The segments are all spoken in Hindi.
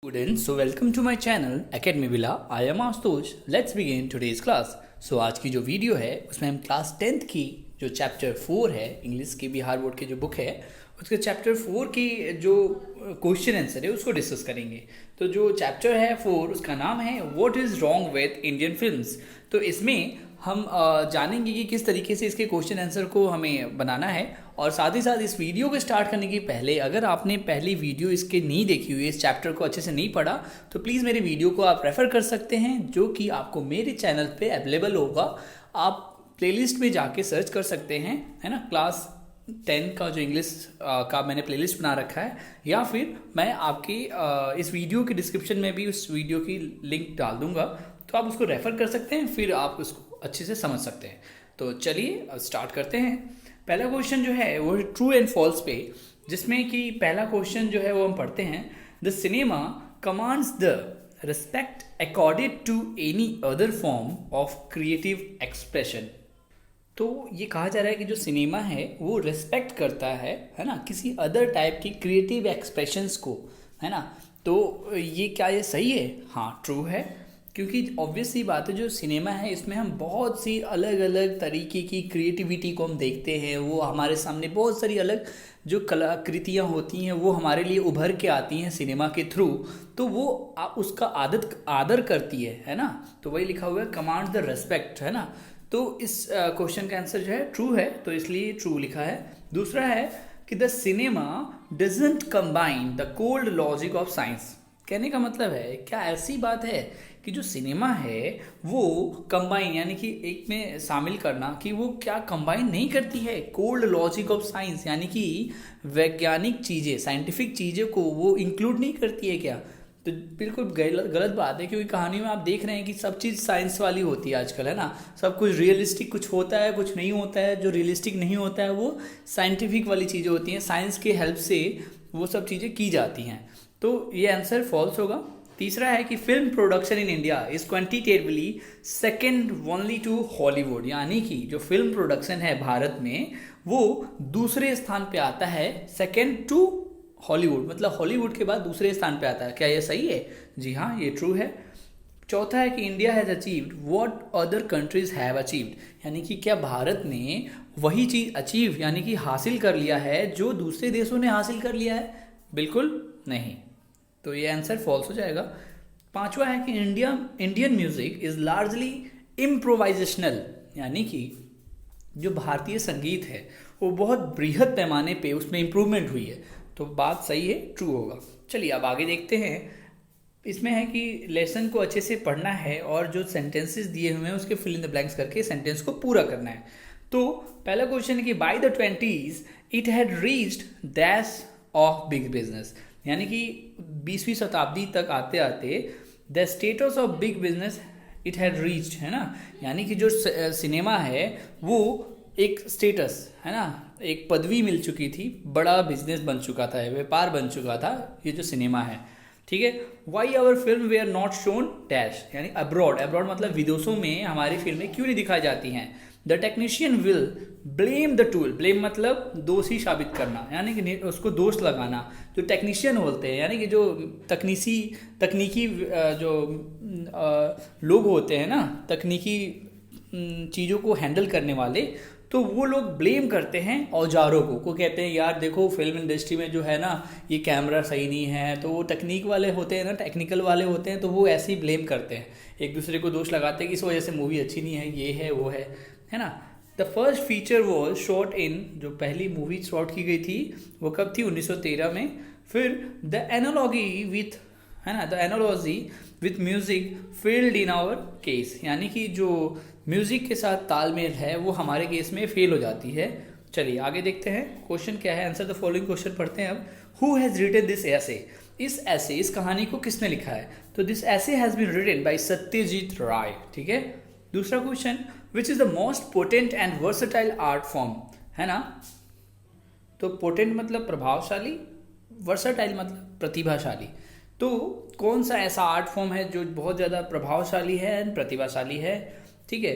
Students, so welcome to my channel Academy Villa. I am Astush. Let's begin today's class. So आज की जो वीडियो है उसमें हम क्लास 10th की जो चैप्टर 4 है इंग्लिश के बिहार बोर्ड की जो बुक है उसके चैप्टर 4 की जो क्वेश्चन आंसर है उसको डिस्कस करेंगे। तो जो चैप्टर है 4 उसका नाम है what is wrong with Indian films. तो इसमें हम जानेंगे कि किस तरीके से इसके क्वेश्चन आंसर को हमें बनाना है। और साथ ही साथ इस वीडियो को स्टार्ट करने के पहले अगर आपने पहली वीडियो इसके नहीं देखी हुई, इस चैप्टर को अच्छे से नहीं पढ़ा, तो प्लीज़ मेरे वीडियो को आप रेफ़र कर सकते हैं जो कि आपको मेरे चैनल पे अवेलेबल होगा। आप प्लेलिस्ट में जाके सर्च कर सकते हैं, है ना, क्लास 10 का जो इंग्लिश का मैंने प्लेलिस्ट बना रखा है, या फिर मैं आपकी इस वीडियो की डिस्क्रिप्शन में भी उस वीडियो की लिंक डाल दूंगा, तो आप उसको रेफ़र कर सकते हैं, फिर आप उसको अच्छे से समझ सकते हैं। तो चलिए स्टार्ट करते हैं। पहला क्वेश्चन जो है वो ट्रू एंड फॉल्स पे, जिसमें कि पहला क्वेश्चन जो है वो हम पढ़ते हैं, the cinema commands the respect according to any other form of creative expression. तो ये कहा जा रहा है कि जो सिनेमा है वो रिस्पेक्ट करता है ना, किसी अदर टाइप की क्रिएटिव एक्सप्रेशंस को, है ना। तो ये क्या ये सही है? हाँ, ट्रू है, क्योंकि ऑब्वियस सी बात है जो सिनेमा है इसमें हम बहुत सी अलग अलग तरीके की क्रिएटिविटी को हम देखते हैं। वो हमारे सामने बहुत सारी अलग जो कलाकृतियाँ होती हैं वो हमारे लिए उभर के आती हैं सिनेमा के थ्रू, तो वो उसका आदर करती है ना। तो वही लिखा हुआ है कमांड द रेस्पेक्ट, है ना। तो इस क्वेश्चन का आंसर जो है ट्रू है, तो इसलिए ट्रू लिखा है। दूसरा है कि the cinema doesn't combine the cold logic of science. कहने का मतलब है क्या ऐसी बात है कि जो सिनेमा है वो कंबाइन यानी कि एक में शामिल करना, कि वो क्या कंबाइन नहीं करती है कोल्ड लॉजिक ऑफ साइंस, यानी कि वैज्ञानिक चीज़ें, साइंटिफिक चीज़ें को वो इंक्लूड नहीं करती है क्या? तो बिल्कुल गलत बात है, क्योंकि कहानी में आप देख रहे हैं कि सब चीज़ साइंस वाली होती है आजकल, है ना। सब कुछ रियलिस्टिक कुछ होता है, कुछ नहीं होता है। जो रियलिस्टिक नहीं होता है वो साइंटिफिक वाली चीज़ें होती हैं, साइंस के हेल्प से वो सब चीज़ें की जाती हैं। तो ये आंसर फॉल्स होगा। तीसरा है कि film production in India is quantitatively second only to Hollywood, यानी कि जो फिल्म प्रोडक्शन है भारत में वो दूसरे स्थान पे आता है, सेकेंड टू हॉलीवुड, मतलब हॉलीवुड के बाद दूसरे स्थान पे आता है। क्या ये सही है? जी हाँ, ये ट्रू है। चौथा है कि India has achieved what other countries have achieved, यानी कि क्या भारत ने वही चीज़ अचीव यानी कि हासिल कर लिया है जो दूसरे देशों ने हासिल कर लिया है? बिल्कुल नहीं, तो ये आंसर फॉल्स हो जाएगा। पांचवा है कि Indian music is largely improvisational, यानी कि जो भारतीय संगीत है वो बहुत बृहद पैमाने पे उसमें इम्प्रूवमेंट हुई है। तो बात सही है, ट्रू होगा। चलिए अब आगे देखते हैं। इसमें है कि लेसन को अच्छे से पढ़ना है और जो सेंटेंसेस दिए हुए हैं उसके फिल इन द ब्लैंक्स करके सेंटेंस को पूरा करना है। तो पहला क्वेश्चन है कि by the 20s it had reached दैश of big business, यानी कि 20वीं शताब्दी तक आते आते the status of big business it had reached, है ना। यानी कि जो सिनेमा है वो एक स्टेटस, है ना, एक पदवी मिल चुकी थी, बड़ा बिजनेस बन चुका था, व्यापार बन चुका था ये जो सिनेमा है, ठीक है। Why our film they are not shown dash, यानी अब्रॉड, अब्रॉड मतलब विदेशों में हमारी फिल्में क्यों नहीं दिखाई जाती हैं। The technician will blame the tool, blame मतलब दोषी साबित करना, यानी कि उसको दोष लगाना। जो टेक्नीशियन बोलते हैं यानी कि जो तकनीकी जो लोग होते हैं ना, तकनीकी चीज़ों को हैंडल करने वाले, तो वो लोग ब्लेम करते हैं औजारों को कहते हैं यार देखो फिल्म इंडस्ट्री में जो है ना ये कैमरा सही नहीं है। तो वो टेक्निक वाले होते हैं ना, टेक्निकल वाले होते हैं, तो वो ऐसे ही ब्लेम करते हैं, एक दूसरे को दोष लगाते हैं कि इस वजह से मूवी अच्छी नहीं है, ये है वो है ना। The first feature was shot in, जो पहली मूवी शॉट की गई थी वो कब थी? 1913 में। फिर द एनालॉजी विथ, है ना, the analogy with music failed in our case, यानी कि जो म्यूजिक के साथ तालमेल है वो हमारे केस में फेल हो जाती है। चलिए आगे देखते हैं क्वेश्चन क्या है। आंसर द फॉलोइंग क्वेश्चन पढ़ते हैं अब। हु हैज़ रिटन दिस ऐसे, इस कहानी को किसने लिखा है? तो this essay has been written by Satyajit Ray, ठीक है। दूसरा question, which is the most potent and versatile art form, है ना। तो पोटेंट मतलब प्रभावशाली, वर्सटाइल मतलब प्रतिभाशाली। तो कौन सा ऐसा आर्ट फॉर्म है जो बहुत ज़्यादा प्रभावशाली है एंड प्रतिभाशाली है, ठीक है।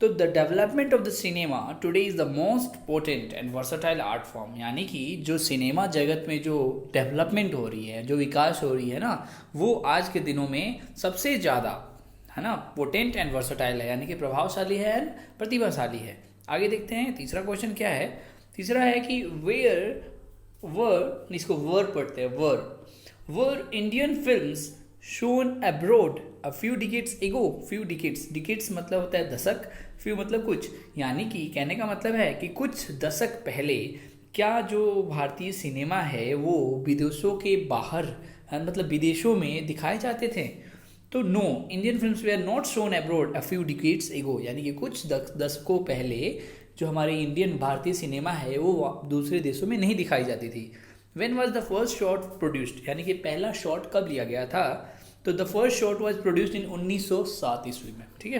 तो the development of the cinema today is the most potent and versatile art form, यानी कि जो सिनेमा जगत में जो डेवलपमेंट हो रही है, जो विकास हो रही है ना, वो आज के दिनों में सबसे ज़्यादा, है ना, पोटेंट एंड वर्सटाइल है, यानी कि प्रभावशाली है, प्रतिभाशाली है। आगे देखते हैं तीसरा क्वेश्चन क्या है। तीसरा है कि वेयर वर, इसको वर पढ़ते हैं, वर Indian films shown abroad a few decades एगो। फ्यू डिकेड्स मतलब होता है दशक, फ्यू मतलब कुछ, यानी कि कहने का मतलब है कि कुछ दशक पहले क्या जो भारतीय सिनेमा है वो विदेशों के बाहर, मतलब विदेशों में दिखाए जाते थे। तो no, Indian films were not shown abroad a few decades ago, यानी कि कुछ दशकों पहले जो हमारी इंडियन भारतीय सिनेमा है वो दूसरे देशों में नहीं दिखाई जाती थी। When was the first shot produced, यानी कि पहला शॉट कब लिया गया था? तो the first shot was produced in 1907 ईस्वी में। ठीक है,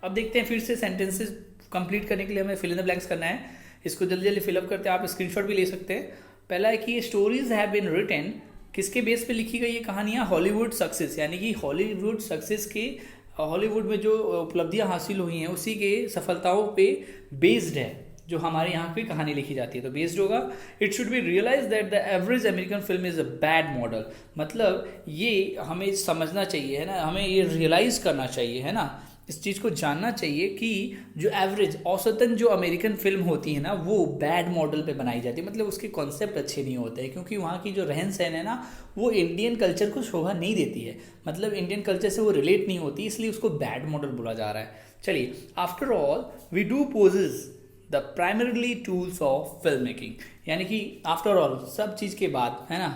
अब देखते हैं फिर से सेंटेंसेस कंप्लीट करने के लिए हमें फिल इन द ब्लैंक्स करना है। इसको जल्दी जल्दी फिलअप करते हैं, आप स्क्रीनशॉट भी ले सकते हैं। पहला है कि स्टोरीज हैव बीन रिटन, किसके बेस पे लिखी गई ये कहानियाँ? हॉलीवुड सक्सेस, यानी कि हॉलीवुड सक्सेस के, हॉलीवुड में जो उपलब्धियाँ हासिल हुई हैं उसी के सफलताओं पे बेस्ड है जो हमारे यहाँ पे कहानी लिखी जाती है, तो बेस्ड होगा। It should be realise that the average American film is a bad model, मतलब ये हमें समझना चाहिए, है ना, हमें ये रियलाइज़ करना चाहिए, है ना, इस चीज़ को जानना चाहिए कि जो एवरेज, औसतन जो अमेरिकन फिल्म होती है ना वो बैड मॉडल पे बनाई जाती है, मतलब उसके कॉन्सेप्ट अच्छे नहीं होते हैं, क्योंकि वहाँ की जो रहन सहन है ना वो इंडियन कल्चर को शोभा नहीं देती है, मतलब इंडियन कल्चर से वो रिलेट नहीं होती, इसलिए उसको बैड मॉडल बोला जा रहा है। चलिए, after all we do possess the primarily tools of film making, यानी कि आफ्टर ऑल, सब चीज़ के बाद, है ना,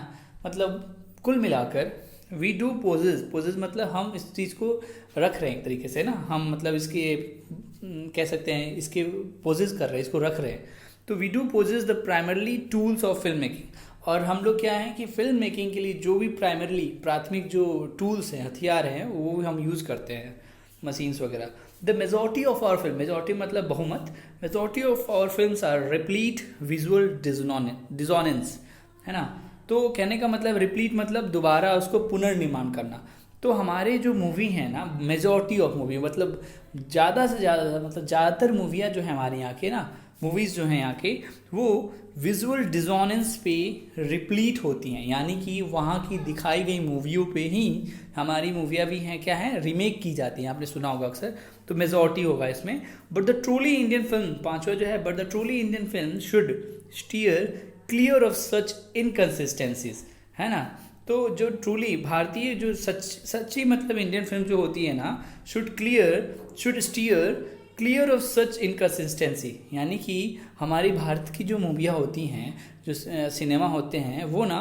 मतलब कुल मिलाकर वी डू पोजेज मतलब हम इस चीज़ को रख रहे हैं एक तरीके से ना, हम मतलब इसके कह सकते हैं इसके पोजेज कर रहे हैं, इसको रख रहे हैं। तो we do possess the primarily tools of film making, और हम लोग क्या है कि फिल्म मेकिंग के लिए जो भी प्राइमरीली प्राथमिक जो टूल्स हैं, हथियार हैं, वो हम यूज़ करते हैं, मशीन्स वगैरह। The majority of our film, majority मतलब बहुमत, majority of our films are replete visual dissonance, है ना, तो कहने का मतलब रिप्लीट मतलब दोबारा उसको पुनर्निर्माण करना। तो हमारे जो मूवी हैं ना, मेजॉरिटी ऑफ मूवी मतलब ज़्यादा से ज़्यादा, मतलब ज़्यादातर मूवियाँ जो है हमारे यहाँ के ना, मूवीज़ जो हैं यहाँ के, वो विजुअल डिजोनेंस पे रिप्लीट होती हैं, यानी कि वहाँ की दिखाई गई मूवियों पे ही हमारी मूवियाँ भी हैं, क्या है, रीमेक की जाती हैं, आपने सुना होगा अक्सर, तो मेजॉरिटी होगा इसमें। But the truly Indian film, पांचवा जो है, but the truly Indian film should steer clear of such inconsistencies, है ना, तो जो ट्रूली भारतीय जो सच्ची मतलब इंडियन फिल्म जो होती है ना, should steer clear of such inconsistency, यानी कि हमारी भारत की जो मूवियाँ होती हैं, जो सिनेमा होते हैं, वो ना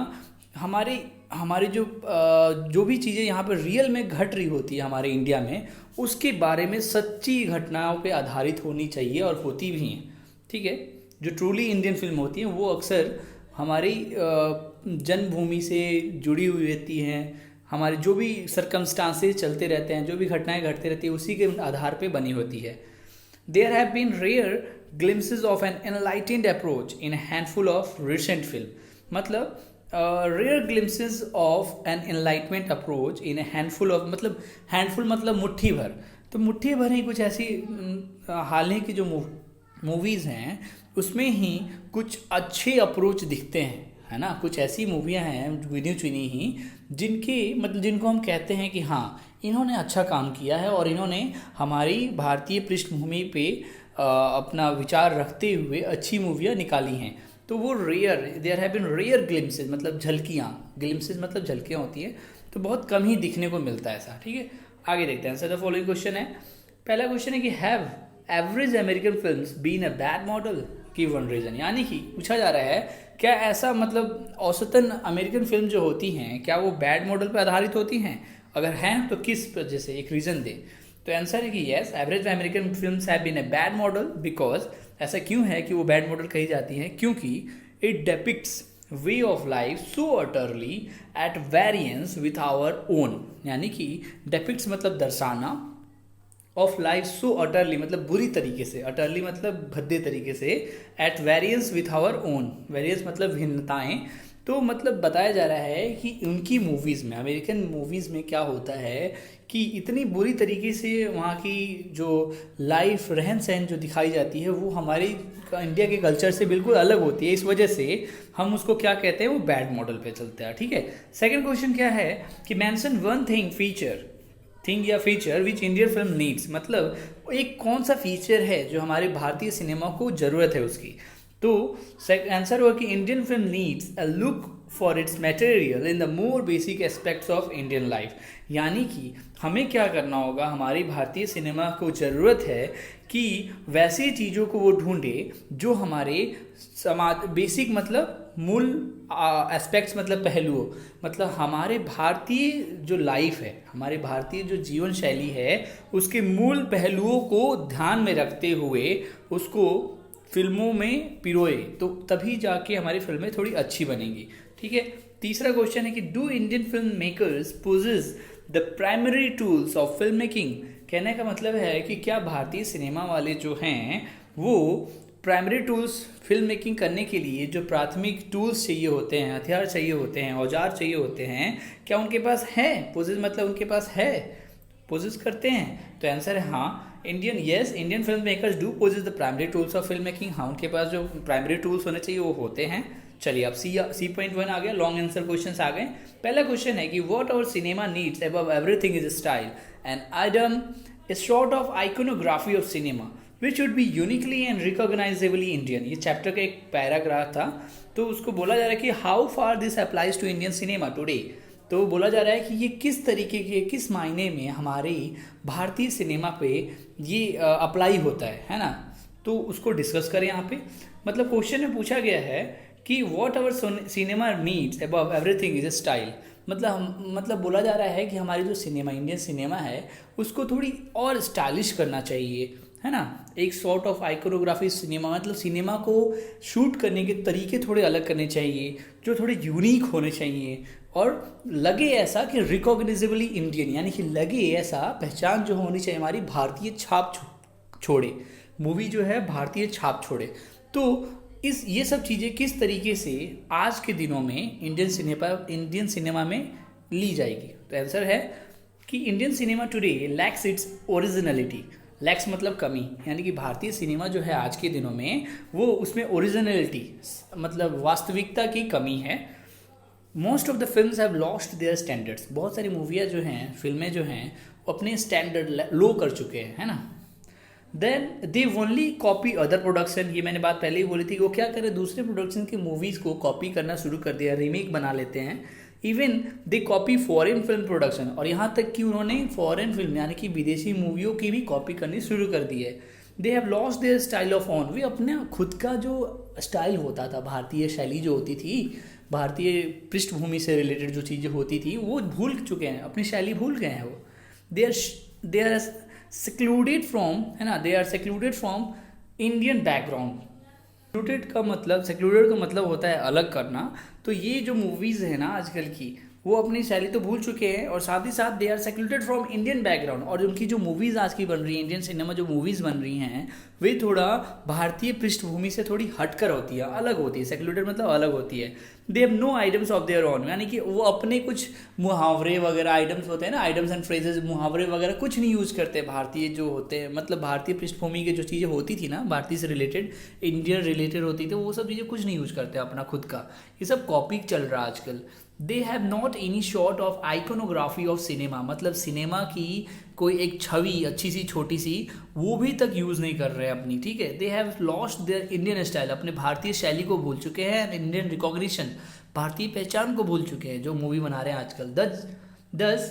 हमारी जो भी चीज़ें यहाँ पर रियल में घट रही होती है हमारे इंडिया में, उसके बारे में सच्ची घटनाओं पे आधारित होनी चाहिए, और होती भी हैं। ठीक है, जो ट्रूली इंडियन फिल्म होती हैं वो अक्सर हमारी जन्मभूमि से जुड़ी हुई रहती हैं, हमारे जो भी सर्कमस्टांसेस चलते रहते हैं, जो भी घटनाएं घटती रहती है, उसी के आधार पे बनी होती है। There have been rare glimpses of an enlightened approach in handful of recent film, मतलब rare glimpses of an enlightenment approach in handful of, मतलब हैंडफुल मतलब मुट्ठी भर, तो मुट्ठी भर ही कुछ ऐसी हाल ही की जो मूवीज़ हैं उसमें ही कुछ अच्छे अप्रोच दिखते हैं, है ना, कुछ ऐसी मूवियाँ हैं गिनी चुनी ही जिनकी मतलब जिनको हम कहते हैं कि हाँ इन्होंने अच्छा काम किया है, और इन्होंने हमारी भारतीय पृष्ठभूमि पे अपना विचार रखते हुए अच्छी मूवियाँ निकाली हैं। तो वो there have been rare glimpses, मतलब झलकियाँ, ग्लिम्सेस मतलब झलकियाँ होती हैं, तो बहुत कम ही दिखने को मिलता है ऐसा। ठीक है, आगे देखते हैं। आंसर द फॉलोइंग क्वेश्चन है, पहला क्वेश्चन है कि have average American films been a bad model, given reason, यानी कि पूछा जा रहा है क्या ऐसा मतलब औसतन अमेरिकन फिल्म जो होती हैं क्या वो बैड मॉडल पर आधारित होती हैं, अगर हैं तो किस वजह से, एक रीज़न दे। तो आंसर है कि yes, average American films have been a bad model because, ऐसा क्यों है कि वो बैड मॉडल कही जाती हैं, क्योंकि it depicts way of life so utterly at variance with our own, यानी कि डेपिक्ट्स मतलब दर्शाना, ऑफ लाइफ सो अटरली मतलब बुरी तरीके से, अटरली मतलब भद्दे तरीके से, at variance with our own, variance मतलब भिन्नताएं, तो मतलब बताया जा रहा है कि उनकी मूवीज़ में, अमेरिकन मूवीज़ में क्या होता है कि इतनी बुरी तरीके से वहाँ की जो लाइफ रहन सहन जो दिखाई जाती है वो हमारी इंडिया के कल्चर से बिल्कुल अलग होती है। इस वजह से हम उसको क्या कहते हैं, वो बैड मॉडल पे चलते हैं। ठीक है, सेकंड क्वेश्चन क्या है कि मेंशन वन थिंग या feature which Indian film needs, मतलब एक कौन सा फीचर है जो हमारे भारतीय सिनेमा को ज़रूरत है उसकी। तो आंसर हुआ कि Indian film needs a look for its material in the more basic aspects of Indian life. यानी कि हमें क्या करना होगा, हमारी भारतीय सिनेमा को ज़रूरत है कि वैसी चीज़ों को वो ढूंढे जो हमारे समाज बेसिक मतलब मूल एस्पेक्ट्स मतलब पहलुओं, मतलब हमारे भारतीय जो लाइफ है, हमारे भारतीय जो जीवन शैली है उसके मूल पहलुओं को ध्यान में रखते हुए उसको फिल्मों में पिरोए, तो तभी जाके हमारी फिल्में थोड़ी अच्छी बनेंगी। ठीक है, तीसरा क्वेश्चन है कि do Indian film makers possess the primary tools of film making. कहने का मतलब है कि क्या भारतीय सिनेमा वाले जो हैं वो प्राइमरी टूल्स फिल्म मेकिंग करने के लिए जो प्राथमिक टूल्स चाहिए होते हैं, हथियार चाहिए होते हैं, औजार चाहिए होते हैं, क्या उनके पास है? पोजेस मतलब उनके पास है, पोजेस करते हैं। तो आंसर है हाँ, Indian film makers do possess the primary tools of film making. हाँ, उनके पास जो प्राइमरी टूल्स होने चाहिए वो होते हैं। चलिए अब C.1 आ गया, लॉन्ग आंसर क्वेश्चंस आ गए। पहला क्वेश्चन है कि what our cinema needs above everything is style and item is short of iconography of cinema which should be uniquely and recognisably Indian. ये चैप्टर का एक पैराग्राफ था, तो उसको बोला जा रहा है कि how far this applies to Indian cinema today. तो बोला जा रहा है कि ये किस तरीके के, किस मायने में हमारी भारतीय सिनेमा पे ये अप्लाई होता है ना। तो उसको डिस्कस करें यहाँ पे। मतलब क्वेश्चन में पूछा गया है कि what our cinema needs above everything is style. मतलब बोला जा रहा है कि हमारी जो सिनेमा, इंडियन सिनेमा है, उसको थोड़ी और स्टाइलिश करना चाहिए, है ना। एक सॉर्ट ऑफ आइकोनोग्राफी सिनेमा, मतलब सिनेमा को शूट करने के तरीके थोड़े अलग करने चाहिए, जो थोड़े यूनिक होने चाहिए और लगे ऐसा कि रिकॉग्नाइजेबली इंडियन, यानी कि लगे ऐसा, पहचान जो होनी चाहिए हमारी भारतीय छाप छोड़े, मूवी जो है भारतीय छाप छोड़े। तो ये सब चीज़ें किस तरीके से आज के दिनों में इंडियन सिनेमा में ली जाएगी। तो आंसर है कि Indian cinema today lakhs it's originality. Lakhs मतलब कमी, यानी कि भारतीय सिनेमा जो है आज के दिनों में वो उसमें ओरिजिनलिटी मतलब वास्तविकता की कमी है। Most of the films have lost there standards. बहुत सारी मूवियाँ जो हैं, फिल्में जो हैं, वो अपने स्टैंडर्ड लो कर चुके हैं, है ना। Then they only copy other production. ये मैंने बात पहले ही बोली थी, वो क्या करें, दूसरे प्रोडक्शन की मूवीज़ को कॉपी करना शुरू कर दिया, रीमेक बना लेते हैं। Even they copy foreign film production, और यहाँ तक कि उन्होंने फॉरेन फिल्म यानी कि विदेशी मूवियों की भी कॉपी करनी शुरू कर दी है। They have lost their style of own. वे अपने खुद का जो स्टाइल होता था, भारतीय शैली जो होती थी, भारतीय पृष्ठभूमि से रिलेटेड जो चीज़ें होती थी, वो भूल चुके हैं, अपनी शैली भूल गए हैं। वो दे आर सेक्लूडेड फ्रॉम, है ना, they are secluded from Indian background. Secluded का मतलब होता है अलग करना। तो ये जो मूवीज़ है ना आजकल की, वो अपनी शैली तो भूल चुके हैं और साथ ही साथ they are secluded from Indian background. और उनकी जो मूवीज़ आज की बन रही है, इंडियन सिनेमा जो मूवीज़ बन रही हैं, वे थोड़ा भारतीय पृष्ठभूमि से थोड़ी हटकर होती है, अलग होती है। सेक्लूडेड मतलब अलग होती है। They have no items of their own, यानी कि वो अपने कुछ मुहावरे वगैरह, आइटम्स होते हैं ना, आइटम्स एंड फ्रेजेस, मुहावरे वगैरह कुछ नहीं यूज़ करते भारतीय जो होते हैं। मतलब भारतीय पृष्ठभूमि की जो चीज़ें होती थी ना, भारतीय से रिलेटेड, इंडियन रिलेटेड होती थी, वो सब चीज़ें कुछ नहीं यूज़ करते अपना खुद का। ये सब कॉपी चल रहा है आजकल। They have not any short of iconography of cinema, मतलब सिनेमा की कोई एक छवि अच्छी सी छोटी सी वो भी तक यूज़ नहीं कर रहे हैं अपनी, ठीक है। They have lost their Indian style, अपने भारतीय शैली को भूल चुके हैं। इंडियन रिकॉग्निशन, भारतीय पहचान को भूल चुके हैं जो मूवी बना रहे हैं आजकल। दस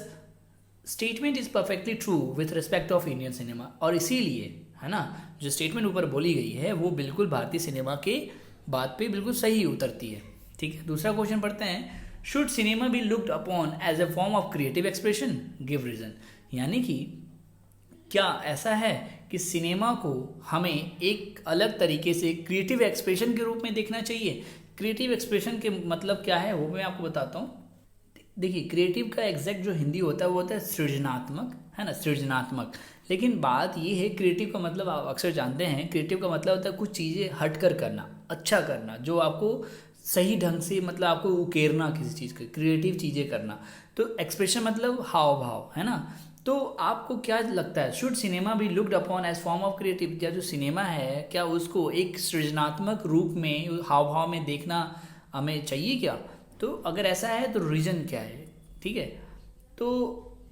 statement is perfectly true with respect of Indian cinema. और इसीलिए, है ना, जो स्टेटमेंट ऊपर बोली गई है वो बिल्कुल भारतीय सिनेमा के बात पे बिल्कुल सही उतरती है, ठीक है। दूसरा क्वेश्चन पढ़ते हैं, should cinema be looked upon as a form of creative expression, give reason. यानी कि क्या ऐसा है कि सिनेमा को हमें एक अलग तरीके से क्रिएटिव एक्सप्रेशन के रूप में देखना चाहिए। क्रिएटिव एक्सप्रेशन के मतलब क्या है वो मैं आपको बताता हूँ। देखिए, क्रिएटिव का एग्जैक्ट जो हिंदी होता है वो होता है सृजनात्मक, है ना, सृजनात्मक। लेकिन बात ये है, क्रिएटिव का मतलब आप अक्सर जानते हैं, क्रिएटिव का मतलब होता है कुछ चीज़ें हट कर करना, अच्छा करना, जो आपको सही ढंग से मतलब आपको उकेरना किसी चीज़ को, क्रिएटिव चीज़ें करना। तो एक्सप्रेशन मतलब हाव भाव, है ना। तो आपको क्या लगता है, should cinema be looked upon as form of creative, क्या जो सिनेमा है क्या उसको एक सृजनात्मक रूप में, हाव भाव में देखना हमें चाहिए क्या? तो अगर ऐसा है तो रीज़न क्या है, ठीक है। तो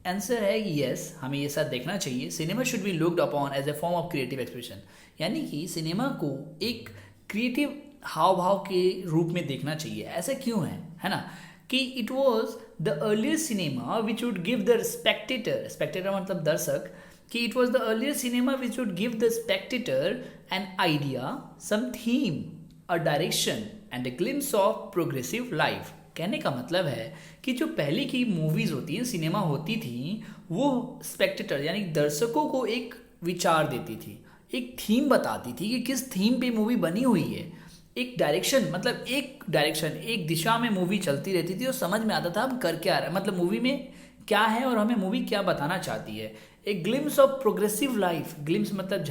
आंसर है कि यस, हमें ये साथ देखना चाहिए। Cinema should be looked upon as a form of creative expression, यानी कि सिनेमा को एक क्रिएटिव हाव भाव के रूप में देखना चाहिए। ऐसा क्यों है ना, कि it was the earliest cinema which would give the spectator मतलब दर्शक, कि it was the earliest cinema which would give the spectator an idea, some theme, a direction and a glimpse of progressive life. कहने का मतलब है कि जो पहले की मूवीज होती हैं, सिनेमा होती थी, वो स्पेक्टेटर यानी दर्शकों को एक विचार देती थी, एक थीम बताती थी कि किस थीम पे मूवी बनी हुई है, एक डायरेक्शन मतलब एक दिशा में मूवी चलती रहती थी और समझ में आता था हम कर क्या रहे हैं, मतलब मूवी में क्या है और हमें मूवी क्या बताना चाहती है। एक glimpse of progressive life, glimpse मतलब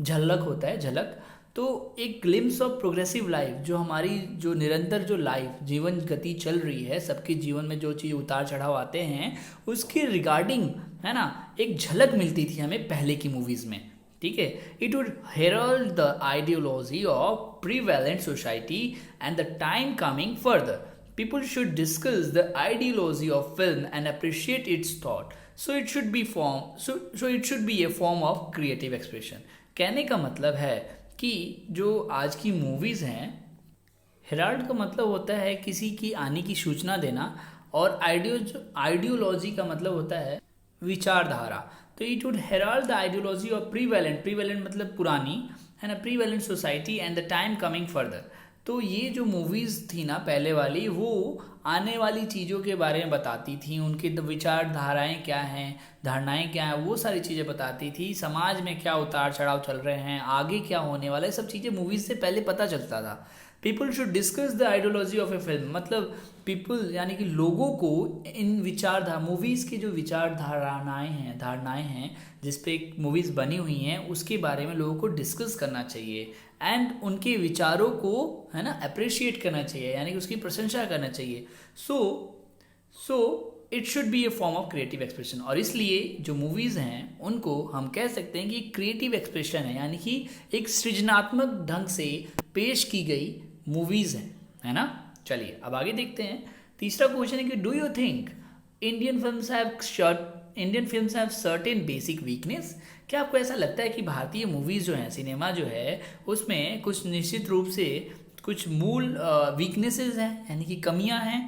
झलक होता है, झलक। तो एक ग्लिम्स ऑफ प्रोग्रेसिव लाइफ, जो हमारी जो निरंतर जो लाइफ जीवन गति चल रही है, सबके जीवन में जो चीज़ उतार चढ़ाव आते हैं उसके रिगार्डिंग, है ना, एक झलक मिलती थी हमें पहले की मूवीज़ में, ठीक है। It would herald the ideology of prevalent society and the time coming further. People should discuss the ideology of film and appreciate its thought, so it should be a form of creative expression. कहने का मतलब है कि जो आज की मूवीज़ हैं, हेराल्ड का मतलब होता है किसी की आने की सूचना देना, और आइडियोलॉजी का मतलब होता है विचारधारा। तो it would Herald the ideology of prevalent मतलब पुरानी, है ना, prevalent society and the time coming further. तो ये जो मूवीज़ थी ना पहले वाली, वो आने वाली चीज़ों के बारे में बताती थी, उनकी विचारधाराएं क्या हैं, धारणाएं क्या हैं, वो सारी चीज़ें बताती थी। समाज में क्या उतार चढ़ाव चल रहे हैं, आगे क्या होने वाला है, सब चीज़ें मूवीज़ से पहले पता चलता था। People should discuss the ideology of A film, मतलब पीपल यानी कि लोगों को इन विचारधारा, मूवीज़ की जो धारणाएं हैं जिस पे मूवीज़ बनी हुई हैं, उसके बारे में लोगों को डिस्कस करना चाहिए एंड उनके विचारों को, है ना, अप्रिशिएट करना चाहिए, यानी कि उसकी प्रशंसा करना चाहिए। सो it should be a form of creative expression. और इसलिए जो मूवीज़ हैं उनको हम कह सकते हैं कि क्रिएटिव एक्सप्रेशन है, यानी कि एक सृजनात्मक ढंग से पेश की गई मूवीज़ हैं, है ना। चलिए अब आगे देखते हैं। तीसरा क्वेश्चन है कि do you think Indian films have certain basic weakness. क्या आपको ऐसा लगता है कि भारतीय मूवीज़ जो हैं, सिनेमा जो है, उसमें कुछ निश्चित रूप से कुछ मूल वीकनेसेस हैं, यानी कि कमियां हैं?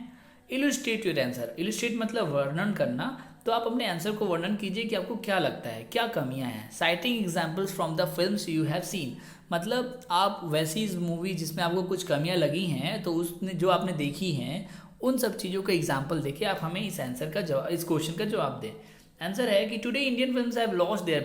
Illustrate your answer. इलुस्ट्रेट मतलब वर्णन करना, तो आप अपने आंसर को वर्णन कीजिए कि आपको क्या लगता है, क्या कमियां हैं। Citing examples from the films you have seen, मतलब आप वैसी मूवी जिसमें आपको कुछ कमियां लगी हैं, तो उसने जो आपने देखी हैं उन सब चीज़ों का एग्जाम्पल देके आप हमें इस आंसर का जवाब, इस क्वेश्चन का जवाब दें। आंसर है कि today Indian films have lost there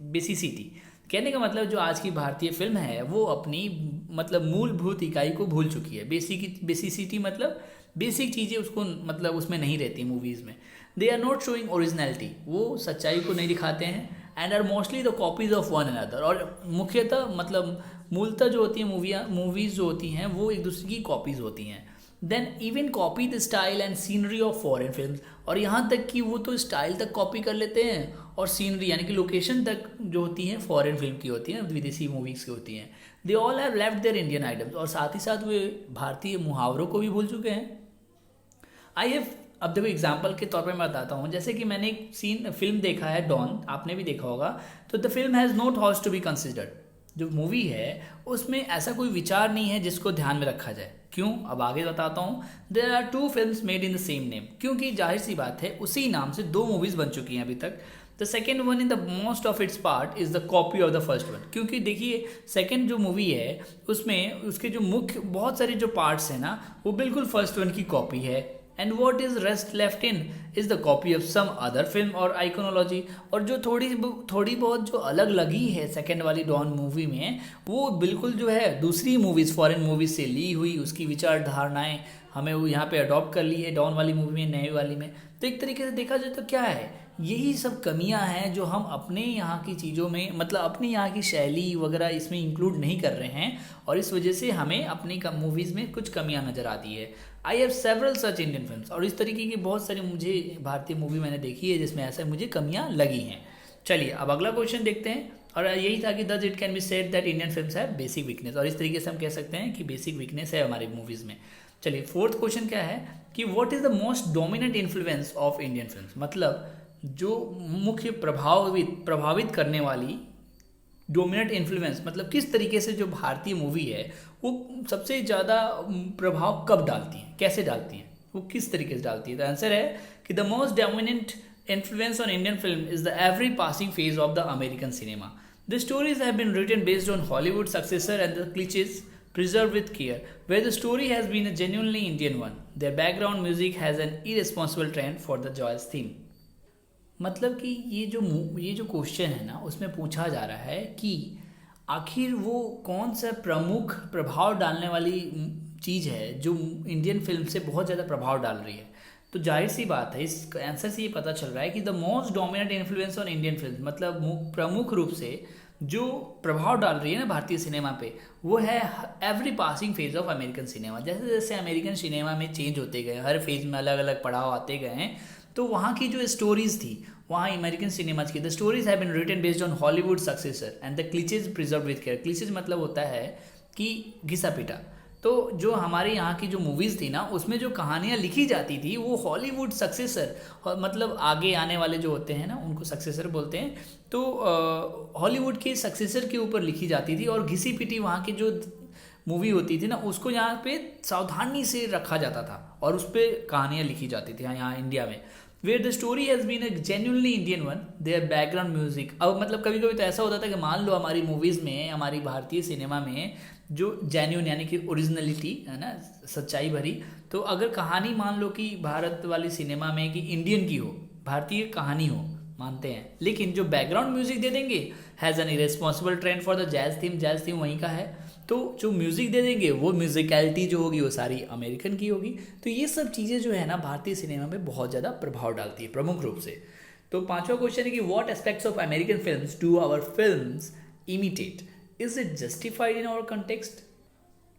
basicity. कहने का मतलब जो आज की भारतीय फिल्म है वो अपनी मतलब मूलभूत इकाई को भूल चुकी है। बेसिसिटी मतलब बेसिक चीज़ें उसको मतलब उसमें नहीं रहती मूवीज़ में। They are not showing originality, वो सच्चाई को नहीं दिखाते हैं। And are mostly the copies of one another, और मुख्यतः मतलब मूलतः जो होती है मूवीज़ जो होती हैं वो एक दूसरे की कॉपीज़ होती हैं। Then even copy the style and scenery of foreign film, और यहाँ तक कि वो तो स्टाइल तक कॉपी कर लेते हैं और सीनरी यानी कि लोकेशन तक जो होती हैं फॉरेन फिल्म की होती हैं, विदेशी मूवीज़ की होती हैं। They all have left their Indian items, और साथ ही साथ वे भारतीय मुहावरों को भी भूल चुके हैं। अब देखो एग्जाम्पल के तौर पे मैं बताता हूँ, जैसे कि मैंने एक फिल्म देखा है डॉन, आपने भी देखा होगा। तो the film has no thoughts to be considered, जो मूवी है उसमें ऐसा कोई विचार नहीं है जिसको ध्यान में रखा जाए। क्यों, अब आगे बताता हूँ। There are 2 films made in the same name, क्योंकि जाहिर सी बात है उसी नाम से 2 मूवीज़ बन चुकी हैं अभी तक। The second one in the most of its part is the copy of the first one, क्योंकि देखिए सेकेंड जो मूवी है उसमें उसके जो मुख्य बहुत सारे जो पार्ट्स हैं ना वो बिल्कुल फर्स्ट वन की कॉपी है। And what is rest left in is the copy of some other film और आइकोनोलॉजी। और जो थोड़ी बहुत जो अलग लगी है सेकेंड वाली डॉन मूवी में, वो बिल्कुल जो है दूसरी मूवीज़ फॉरेन मूवीज से ली हुई उसकी विचारधारणाएं हमें वो यहाँ पे अडॉप्ट कर ली है डॉन वाली मूवी में, नई वाली में। तो एक तरीके से देखा जाए तो क्या है, यही सब कमियां हैं जो हम अपने यहाँ की चीज़ों में, मतलब अपने यहाँ की शैली वगैरह इसमें इंक्लूड नहीं कर रहे हैं, और इस वजह से हमें अपनी मूवीज़ में कुछ कमियां नज़र आती है। I have several such Indian films, और इस तरीके की बहुत सारी मुझे भारतीय मूवी मैंने देखी है जिसमें ऐसा मुझे कमियां लगी हैं। चलिए अब अगला क्वेश्चन देखते हैं, और यही था कि thus it can be said that Indian films have basic weakness, और इस तरीके से हम कह सकते हैं कि बेसिक वीकनेस है हमारी मूवीज़ में। चलिए फोर्थ क्वेश्चन क्या है कि what is the most dominant influence of Indian films, मतलब जो मुख्य प्रभावित करने वाली डोमिनेंट इन्फ्लुएंस, मतलब किस तरीके से जो भारतीय मूवी है वो सबसे ज़्यादा प्रभाव कब डालती हैं, कैसे डालती हैं, वो किस तरीके से डालती है। तो आंसर है कि the most dominant influence on Indian film is the every passing phase of the American cinema. The stories have been written based on Hollywood successor and the cliches preserved with care, where the story has been a genuinely Indian one. Their background music has an irresponsible trend for the joyous theme. मतलब कि ये जो क्वेश्चन है ना, उसमें पूछा जा रहा है कि आखिर वो कौन सा प्रमुख प्रभाव डालने वाली चीज़ है जो इंडियन फिल्म से बहुत ज़्यादा प्रभाव डाल रही है। तो जाहिर सी बात है, इस आंसर से ये पता चल रहा है कि the most dominant influence on Indian film, मतलब प्रमुख रूप से जो प्रभाव डाल रही है ना भारतीय सिनेमा पे, वो है every passing phase of American cinema. जैसे जैसे अमेरिकन सिनेमा में चेंज होते गए, हर फेज में अलग अलग पड़ाव आते गए हैं, तो वहाँ की जो स्टोरीज थी, वहाँ अमेरिकन सिनेमा की the stories have been written based on Hollywood successor and the cliches preserve with care. Cliches मतलब होता है कि घिसा पिटा। तो जो हमारे यहाँ की जो मूवीज़ थी ना, उसमें जो कहानियाँ लिखी जाती थी वो हॉलीवुड सक्सेसर, मतलब आगे आने वाले जो होते हैं ना उनको सक्सेसर बोलते हैं, तो हॉलीवुड के सक्सेसर के ऊपर लिखी जाती थी, और घिसी पिटी वहाँ की जो मूवी होती थी ना उसको यहाँ पे सावधानी से रखा जाता था और उस पर कहानियाँ लिखी जाती थी यहाँ इंडिया में। Where the story has been a genuinely Indian one, their background music. अब मतलब कभी कभी तो ऐसा होता था कि मान लो हमारी मूवीज़ में, हमारी भारतीय सिनेमा में जो जेन्युइन यानी कि ओरिजिनलिटी है ना, सच्चाई भरी, तो अगर कहानी मान लो कि भारत वाली सिनेमा में कि इंडियन की हो, भारतीय कहानी हो, मानते हैं, लेकिन जो बैकग्राउंड म्यूजिक दे देंगे has an irresponsible trend for the jazz theme वहीं का है, तो जो म्यूज़िक दे देंगे वो म्यूजिकलिटी जो होगी वो सारी अमेरिकन की होगी। तो ये सब चीज़ें जो है ना भारतीय सिनेमा में बहुत ज़्यादा प्रभाव डालती है प्रमुख रूप से। तो पांचवा क्वेश्चन है कि what aspects of American films do our films imitate, is it justified in our context.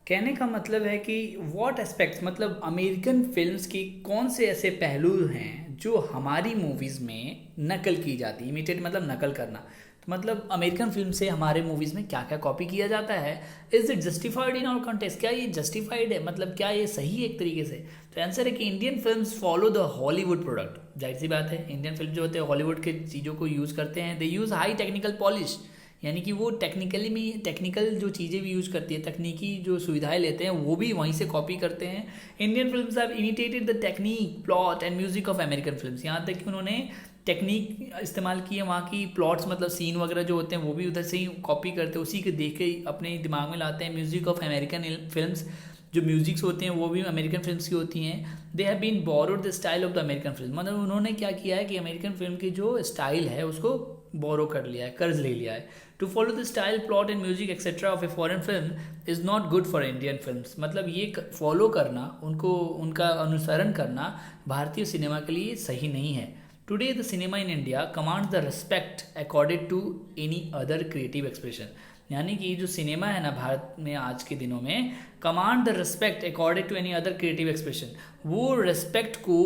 कहने का मतलब है कि व्हाट एस्पेक्ट्स, मतलब अमेरिकन फिल्म्स की कौन से ऐसे पहलू हैं जो हमारी मूवीज़ में नकल की जाती है। इमिटेट मतलब नकल करना, तो मतलब अमेरिकन फिल्म से हमारे मूवीज़ में क्या क्या कॉपी किया जाता है। Is it justified in our context, क्या ये जस्टिफाइड है, मतलब क्या ये सही है एक तरीके से। तो आंसर है कि Indian films follow the Hollywood product. जाहिर सी बात है, इंडियन फिल्म जो होते हैं हॉलीवुड के चीज़ों को यूज़ करते हैं। दे यूज़ हाई टेक्निकल पॉलिश, यानी कि वो टेक्निकल जो चीज़ें भी यूज़ करती है, तकनीकी जो सुविधाएं लेते हैं वो भी वहीं से कॉपी करते हैं। Indian films have imitated the technique, plot and music of American films. यहाँ तक कि उन्होंने टेक्निक इस्तेमाल की है, वहाँ की प्लॉट्स मतलब सीन वगैरह जो होते हैं वो भी उधर से ही कॉपी करते हैं, उसी के देख के अपने दिमाग में लाते हैं। म्यूजिक ऑफ अमेरिकन फिल्म्स, जो म्यूजिक्स होते हैं वो भी अमेरिकन फिल्म्स की होती हैं। They have been borrowed the style of the American film, मतलब उन्होंने क्या किया है कि अमेरिकन फिल्म की जो स्टाइल है उसको बोरो कर लिया है, कर्ज ले लिया है। To follow the style, plot and music etcetera of a foreign film is not good for Indian films. मतलब ये फॉलो करना, उनका अनुसरण करना भारतीय सिनेमा के लिए सही नहीं है। Today the cinema in India commands the respect according to any other creative expression, यानी कि जो सिनेमा है ना भारत में आज के दिनों में, command the respect according to any other creative expression, वो रिस्पेक्ट को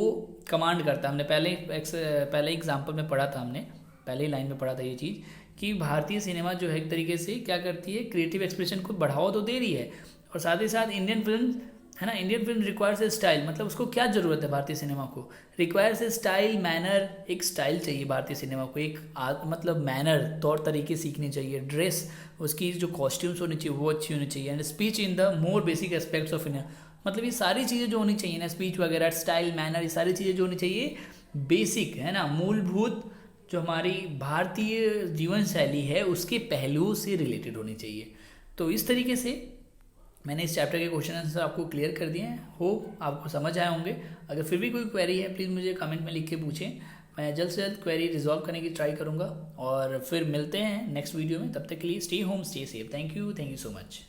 कमांड करता है। हमने पहले एग्जाम्पल में पढ़ा था, हमने पहले लाइन में पढ़ा था ये चीज़ कि भारतीय सिनेमा जो है एक तरीके से क्या करती है, क्रिएटिव एक्सप्रेशन को बढ़ावा तो दे रही है, और साथ ही साथ इंडियन फिल्म है ना, Indian film requires a style, मतलब उसको क्या ज़रूरत है भारतीय सिनेमा को, रिक्वायर्स ए स्टाइल मैनर, एक स्टाइल चाहिए भारतीय सिनेमा को, एक मतलब मैनर, तौर तरीके सीखने चाहिए, ड्रेस उसकी जो कॉस्ट्यूम्स होनी चाहिए वो अच्छी होनी चाहिए, and speech in the more basic aspects of India, मतलब ये सारी चीज़ें जो होनी चाहिए ना, स्पीच वगैरह, स्टाइल, मैनर, ये सारी चीज़ें जो होनी चाहिए बेसिक है ना, मूलभूत जो हमारी भारतीय जीवन शैली है उसके पहलुओं से रिलेटेड होनी चाहिए। तो इस तरीके से मैंने इस चैप्टर के क्वेश्चन आंसर आपको क्लियर कर दिए हैं, होप आपको समझ आए होंगे। अगर फिर भी कोई क्वेरी है प्लीज़ मुझे कमेंट में लिख के पूछें, मैं जल्द से जल्द क्वेरी रिजॉल्व करने की ट्राई करूँगा। और फिर मिलते हैं नेक्स्ट वीडियो में, तब तक के लिए stay home stay safe. Thank you so much.